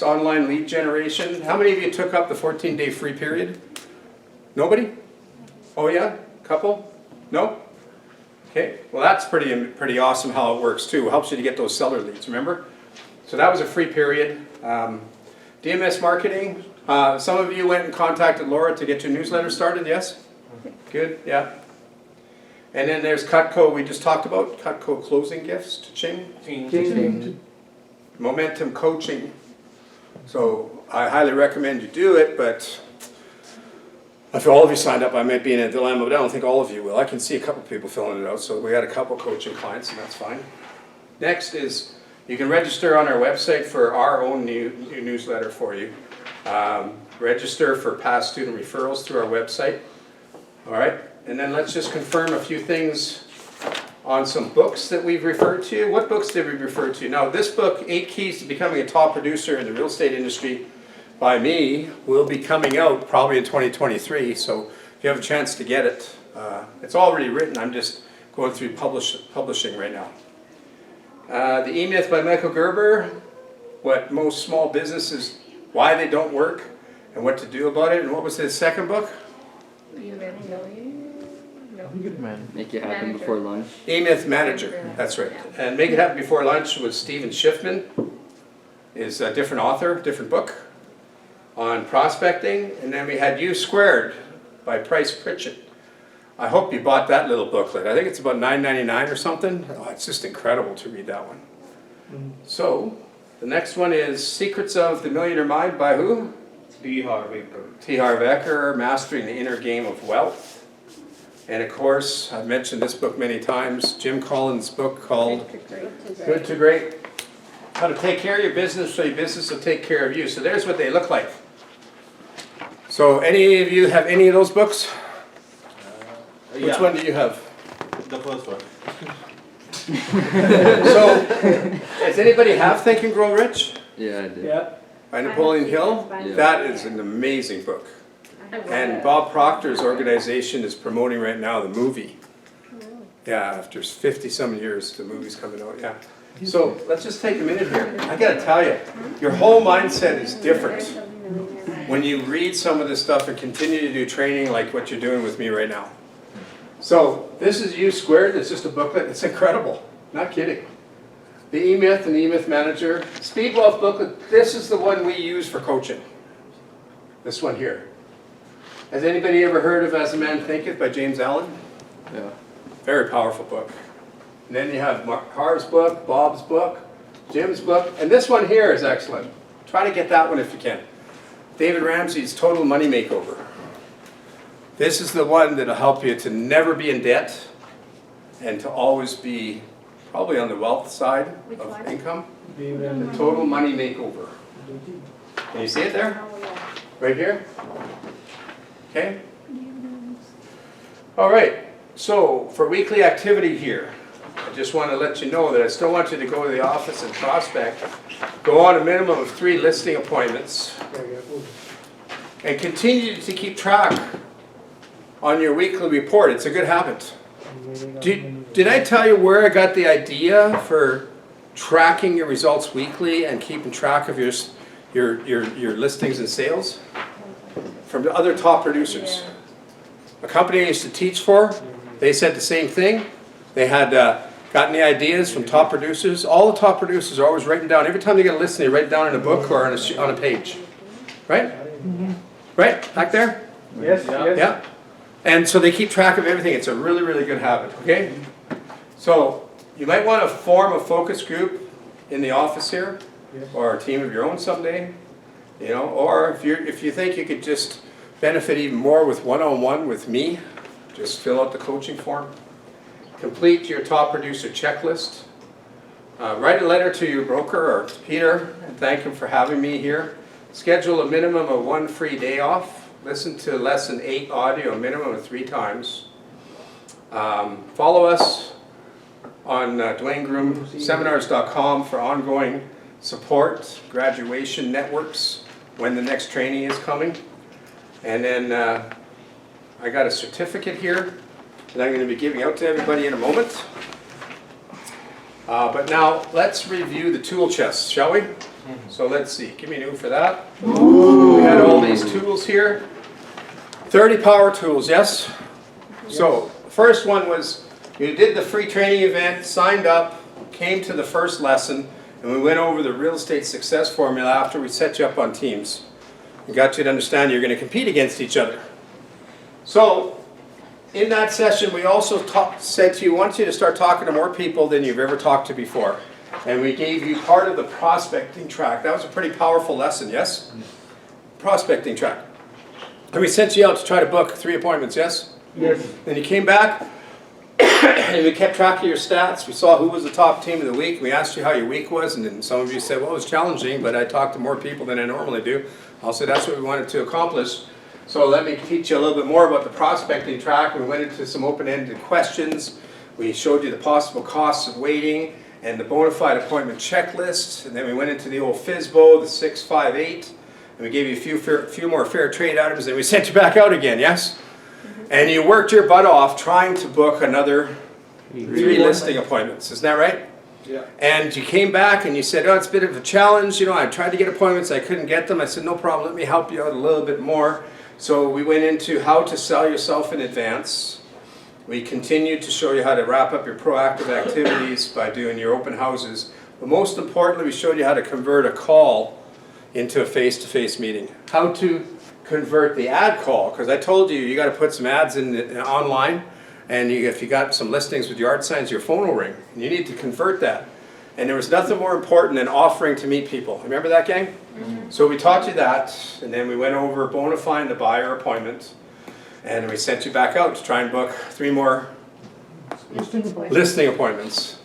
Next, online lead generation. How many of you took up the 14-day free period? Nobody? Oh yeah? Couple? No? Okay, well that's pretty awesome how it works too. It helps you to get those seller leads, remember? So that was a free period. DMS marketing. Some of you went and contacted Laura to get your newsletter started, yes? Good, yeah. And then there's Cutco, we just talked about, Cutco closing gifts, cha-ching. Momentum coaching. So I highly recommend you do it, but if all of you signed up, I might be in a dilemma, but I don't think all of you will. I can see a couple people filling it out, so we had a couple coaching clients, and that's fine. Next is, you can register on our website for our own new newsletter for you. Register for past student referrals through our website. All right, and then let's just confirm a few things on some books that we've referred to. What books did we refer to? Now this book, 8 Keys to Becoming a Top Producer in the Real Estate Industry by me, will be coming out probably in 2023, so if you have a chance to get it, it's already written, I'm just going through publishing right now. The E-Myth by Michael Gerber, what most small businesses, why they don't work, and what to do about it. And what was his second book? Make it happen before lunch. E-Myth Manager, that's right. And Make It Happen Before Lunch was Stephen Schiffman, is a different author, different book on prospecting. And then we had U Squared by Price Pritchett. I hope you bought that little booklet. I think it's about $9.99 or something. Oh, it's just incredible to read that one. So, the next one is Secrets of the Millionaire Mind by who? T. Harv Eker. T. Harv Eker, Mastering the Inner Game of Wealth. And of course, I've mentioned this book many times, Jim Collins' book called Good to Great. How to take care of your business so your business will take care of you. So there's what they look like. So any of you have any of those books? Which one do you have? The first one. So, does anybody have Think and Grow Rich? Yeah, I did. Yeah. By Napoleon Hill? Yeah. That is an amazing book. And Bob Proctor's organization is promoting right now the movie. Yeah, after 50-some years, the movie's coming out, yeah. So, let's just take a minute here. I gotta tell you, your whole mindset is different when you read some of this stuff and continue to do training like what you're doing with me right now. So, this is U Squared, it's just a booklet, it's incredible, not kidding. The E-Myth and the E-Myth Manager. Speed Wealth booklet, this is the one we use for coaching. This one here. Has anybody ever heard of As a Man Thinketh by James Allen? Yeah. Very powerful book. And then you have Harv's book, Bob's book, Jim's book, and this one here is excellent. Try to get that one if you can. David Ramsey's Total Money Makeover. This is the one that'll help you to never be in debt and to always be probably on the wealth side of income. The Total Money Makeover. Can you see it there? Right here? Okay? All right, so for weekly activity here, I just want to let you know that I still want you to go to the office and prospect, go on a minimum of 3 listing appointments, and continue to keep track on your weekly report. It's a good habit. Did I tell you where I got the idea for tracking your results weekly and keeping track of your listings and sales? From the other top producers. A company I used to teach for, they said the same thing. They had gotten the ideas from top producers. All the top producers are always writing down, every time they get a listing, they write it down in a book or on a page. Right? Right? Back there? Yes, yes. Yeah. And so they keep track of everything. It's a really, really good habit, okay? So you might want to form a focus group in the office here, or a team of your own someday. You know, or if you think you could just benefit even more with one-on-one with me, just fill out the coaching form. Complete your top producer checklist. Write a letter to your broker or to Peter and thank him for having me here. Schedule a minimum of 1 free day off. Listen to lesson 8 audio a minimum of 3 times. Follow us on DwayneGroomSeminars.com for ongoing support, graduation networks, when the next training is coming. And then I got a certificate here that I'm going to be giving out to everybody in a moment. But now let's review the tool chest, shall we? So let's see, give me an ooh for that. We had all these tools here. 30 power tools, yes? So, the first one was, you did the free training event, signed up, came to the first lesson, and we went over the real estate success formula after we set you up on teams. We got you to understand you're going to compete against each other. So, in that session, we also said to you, we want you to start talking to more people than you've ever talked to before. And we gave you part of the prospecting track. That was a pretty powerful lesson, yes? Prospecting track. And we sent you out to try to book 3 appointments, yes? Yes. Then you came back, and we kept track of your stats. We saw who was the top team of the week. We asked you how your week was, and then some of you said, well, it was challenging, but I talked to more people than I normally do. I'll say that's what we wanted to accomplish. So let me teach you a little bit more about the prospecting track. We went into some open-ended questions. We showed you the possible costs of waiting and the bona fide appointment checklist. And then we went into the old FSBO, the 658. And we gave you a few more fair trade items. And we sent you back out again, yes? And you worked your butt off trying to book another 3 listing appointments. Isn't that right? Yeah. And you came back and you said, oh, it's a bit of a challenge. You know, I tried to get appointments. I couldn't get them. I said, no problem. Let me help you out a little bit more. So we went into how to sell yourself in advance. We continued to show you how to wrap up your proactive activities by doing your open houses. But most importantly, we showed you how to convert a call into a face-to-face meeting. How to convert the ad call, because I told you, you got to put some ads in online, and if you got some listings with yard signs, your phone will ring. And you need to convert that. And there was nothing more important than offering to meet people. Remember that, gang? Mm-hmm. So we taught you that, and then we went over bona fide the buyer appointment, and we sent you back out to try and book 3 more listing appointments.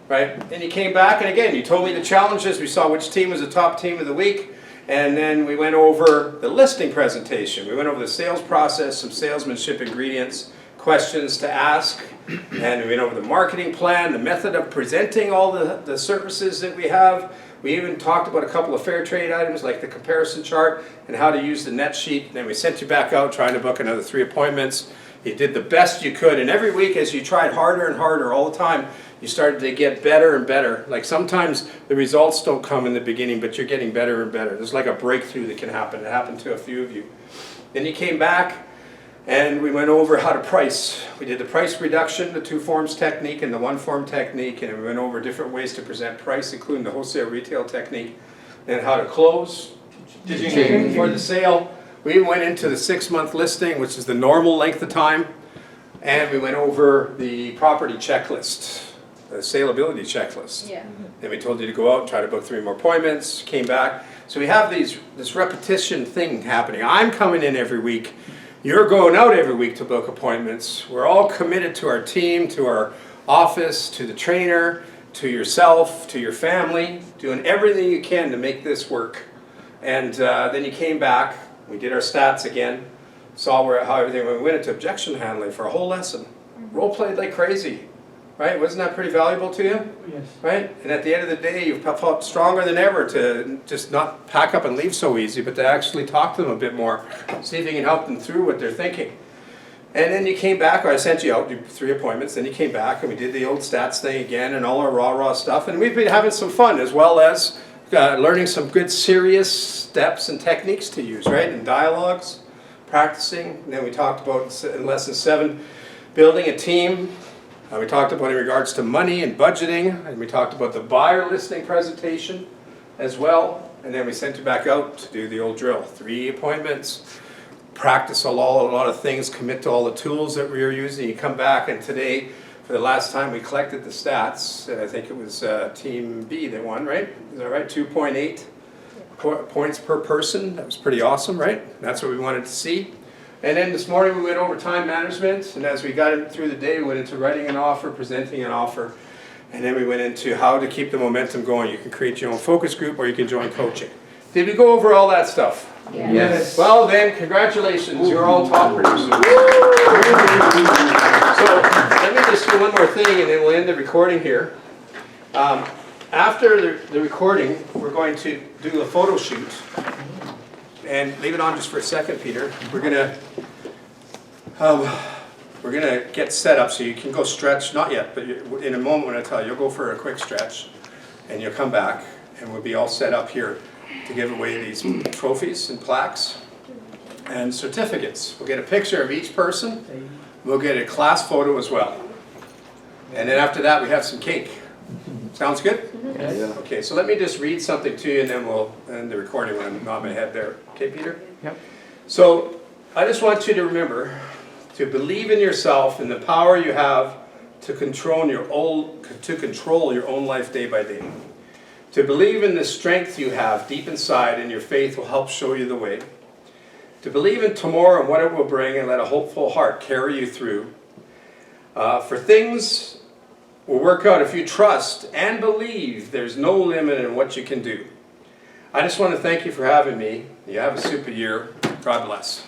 Right? And you came back, and again, you told me the challenges. We saw which team was the top team of the week, and then we went over the listing presentation. We went over the sales process, some salesmanship ingredients, questions to ask, and we went over the marketing plan, the method of presenting all the services that we have. We even talked about a couple of fair trade items like the comparison chart and how to use the net sheet. Then we sent you back out trying to book another 3 appointments. You did the best you could, and every week as you tried harder and harder all the time, you started to get better and better. Like sometimes the results don't come in the beginning, but you're getting better and better. There's like a breakthrough that can happen. It happened to a few of you. Then you came back, and we went over how to price. We did the price reduction, the 2 forms technique and the 1 form technique, and we went over different ways to present price, including the wholesale retail technique, and how to close for the sale. We went into the 6-month listing, which is the normal length of time, and we went over the property checklist, the saleability checklist. Yeah. Then we told you to go out and try to book 3 more appointments, came back. So we have this repetition thing happening. I'm coming in every week. You're going out every week to book appointments. We're all committed to our team, to our office, to the trainer, to yourself, to your family, doing everything you can to make this work. And then you came back, we did our stats again, saw how everything went. We went into objection handling for a whole lesson. Role played like crazy, right? Wasn't that pretty valuable to you? Yes. Right? And at the end of the day, you've felt stronger than ever to just not pack up and leave so easy, but to actually talk to them a bit more, see if you can help them through what they're thinking. And then you came back, or I sent you out, do 3 appointments, then you came back and we did the old stats thing again and all our rah-rah stuff, and we've been having some fun as well as learning some good serious steps and techniques to use, right? And dialogues, practicing, and then we talked about in lesson 7, building a team. We talked about in regards to money and budgeting, and we talked about the buyer listing presentation as well, and then we sent you back out to do the old drill. 3 appointments, practice a lot of things, commit to all the tools that we were using. You come back, and today, for the last time, we collected the stats, and I think it was Team B that won, right? Is that right? 2.8 points per person. That was pretty awesome, right? That's what we wanted to see. And then this morning we went over time management, and as we got through the day, we went into writing an offer, presenting an offer, and then we went into how to keep the momentum going. You can create your own focus group or you can join coaching. Did we go over all that stuff? Yeah. Yes. Well then, congratulations, you're all top producers. So let me just do one more thing and then we'll end the recording here. After the recording, we're going to do a photo shoot. And leave it on just for a second, Peter. We're gonna get set up so you can go stretch. Not yet, but in a moment when I tell you, you'll go for a quick stretch, and you'll come back. and we'll be all set up here to give away these trophies and plaques and certificates. We'll get a picture of each person. We'll get a class photo as well. And then after that, we have some cake. Sounds good? Yeah, yeah. Okay, so let me just read something to you and then we'll end the recording when I'm not my head there. Okay, Peter? Yep. So I just want you to remember to believe in yourself and the power you have to control your own life day by day. To believe in the strength you have deep inside and your faith will help show you the way. To believe in tomorrow and what it will bring and let a hopeful heart carry you through. For things will work out if you trust and believe there's no limit in what you can do. I just want to thank you for having me. You have a super year. God bless.